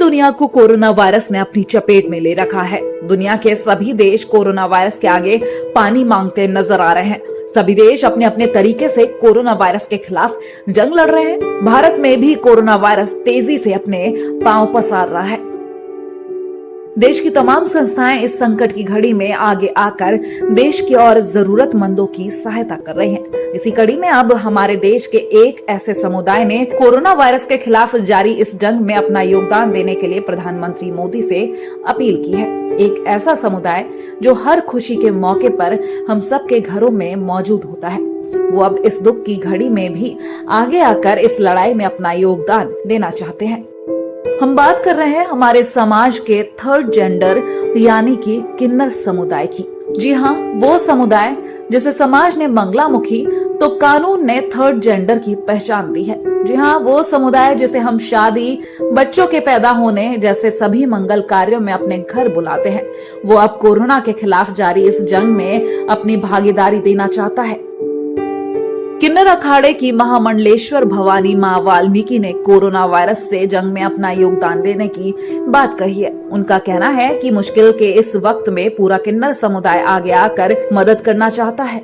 दुनिया को corona virus ने अपनी चपेट में ले रखा है। दुनिया के सभी देश कोरोना वायरस के आगे पानी मांगते नजर आ रहे हैं। सभी देश अपने अपने तरीके से कोरोना वायरस के खिलाफ जंग लड़ रहे हैं। भारत में भी कोरोना वायरस तेजी से अपने पांव पसार रहा है। देश की तमाम संस्थाएं इस संकट की घड़ी में आगे आकर देश की और जरूरतमंदों की सहायता कर रही हैं। इसी कड़ी में अब हमारे देश के एक ऐसे समुदाय ने कोरोना वायरस के खिलाफ जारी इस जंग में अपना योगदान देने के लिए प्रधानमंत्री मोदी से अपील की है। एक ऐसा समुदाय जो हर खुशी के मौके पर हम सबके घरों में मौजूद होता है। वो अब इस दुख की घड़ी में भी आगे आकर इस लड़ाई में अपना योगदान देना चाहते हैं। हम बात कर रहे हैं हमारे समाज के थर्ड जेंडर यानी कि किन्नर समुदाय की। जी हाँ, वो समुदाय जिसे समाज ने मंगलामुखी तो कानून ने थर्ड जेंडर की पहचान दी है। जी हाँ, वो समुदाय जिसे हम शादी, बच्चों के पैदा होने जैसे सभी मंगल कार्यों में अपने घर बुलाते हैं। वो अब कोरोना के खिलाफ जारी इस जंग में अपनी भागीदारी देना चाहता है। किन्नर अखाड़े की महामंडलेश्वर भवानी मां वाल्मीकि ने कोरोना वायरस से जंग में अपना योगदान देने की बात कही है। उनका कहना है कि मुश्किल के इस वक्त में पूरा किन्नर समुदाय आगे आकर मदद करना चाहता है।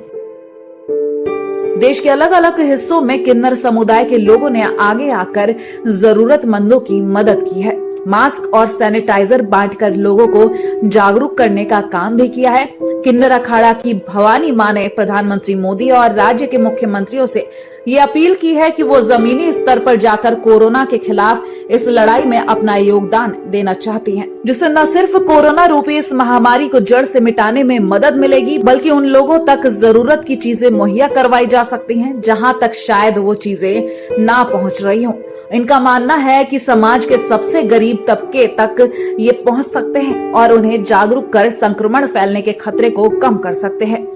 देश के अलग अलग हिस्सों में किन्नर समुदाय के लोगों ने आगे आकर जरूरतमंदों की मदद की है। मास्क और सैनिटाइजर बांटकर लोगों को जागरूक करने का काम भी किया है। किन्नर अखाड़ा की भवानी मां ने प्रधानमंत्री मोदी और राज्य के मुख्यमंत्रियों से ये अपील की है कि वो जमीनी स्तर पर जाकर कोरोना के खिलाफ इस लड़ाई में अपना योगदान देना चाहती हैं, जिससे न सिर्फ कोरोना रूपी इस महामारी को जड़ से मिटाने में मदद मिलेगी, बल्कि उन लोगों तक जरूरत की चीजें मुहैया करवाई जा सकती हैं जहां तक शायद वो चीजें ना पहुंच रही हों। इनका मानना है कि समाज के सबसे गरीब तबके तक ये पहुंच सकते हैं और उन्हें जागरूक कर संक्रमण फैलने के खतरे को कम कर सकते हैं।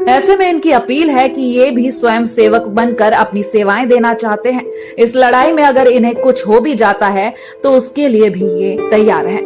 ऐसे में इनकी अपील है कि ये भी स्वयं सेवक बनकर अपनी सेवाएं देना चाहते हैं। इस लड़ाई में अगर इन्हें कुछ हो भी जाता है तो उसके लिए भी ये तैयार हैं।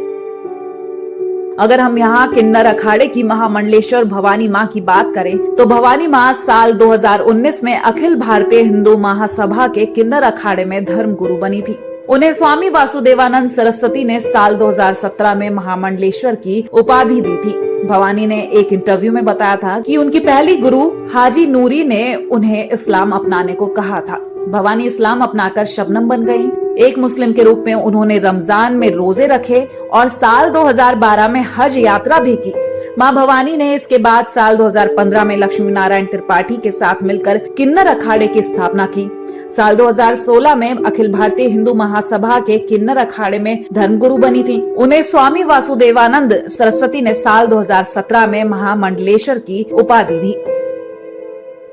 अगर हम यहाँ किन्नर अखाड़े की महामंडलेश्वर भवानी मां की बात करें तो भवानी मां साल 2019 में अखिल भारतीय हिंदू महासभा के किन्नर अखाड़े में धर्म गुरु बनी थी। उन्हें स्वामी वासुदेवानंद सरस्वती ने साल 2017 में महामंडलेश्वर की उपाधि दी थी। भवानी ने एक इंटरव्यू में बताया था कि उनकी पहली गुरु हाजी नूरी ने उन्हें इस्लाम अपनाने को कहा था। भवानी इस्लाम अपनाकर शबनम बन गयी। एक मुस्लिम के रूप में उन्होंने रमजान में रोजे रखे और साल 2012 में हज यात्रा भी की। मां भवानी ने इसके बाद साल 2015 में लक्ष्मी नारायण त्रिपाठी के साथ मिलकर किन्नर अखाड़े की स्थापना की। साल 2016 में अखिल भारतीय हिंदू महासभा के किन्नर अखाड़े में धर्मगुरु बनी थी। उन्हें स्वामी वासुदेवानंद सरस्वती ने साल 2017 में महामंडलेश्वर की उपाधि दी।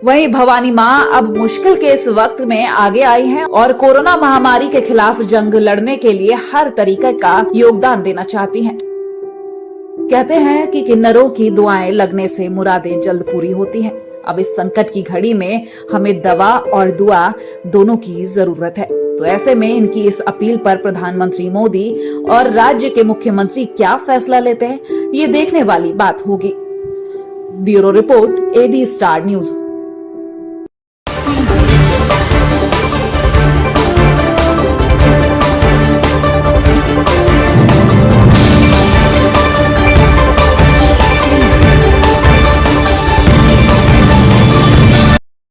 वहीं भवानी मां अब मुश्किल के इस वक्त में आगे आई हैं और कोरोना महामारी के खिलाफ जंग लड़ने के लिए हर तरीके का योगदान देना चाहती हैं। कहते हैं कि किन्नरों की दुआएं लगने से मुरादें जल्द पूरी होती हैं। अब इस संकट की घड़ी में हमें दवा और दुआ दोनों की जरूरत है। तो ऐसे में इनकी इस अपील पर प्रधानमंत्री मोदी और राज्य के मुख्यमंत्री क्या फैसला लेते हैं, ये देखने वाली बात होगी। Bureau report, AB star news.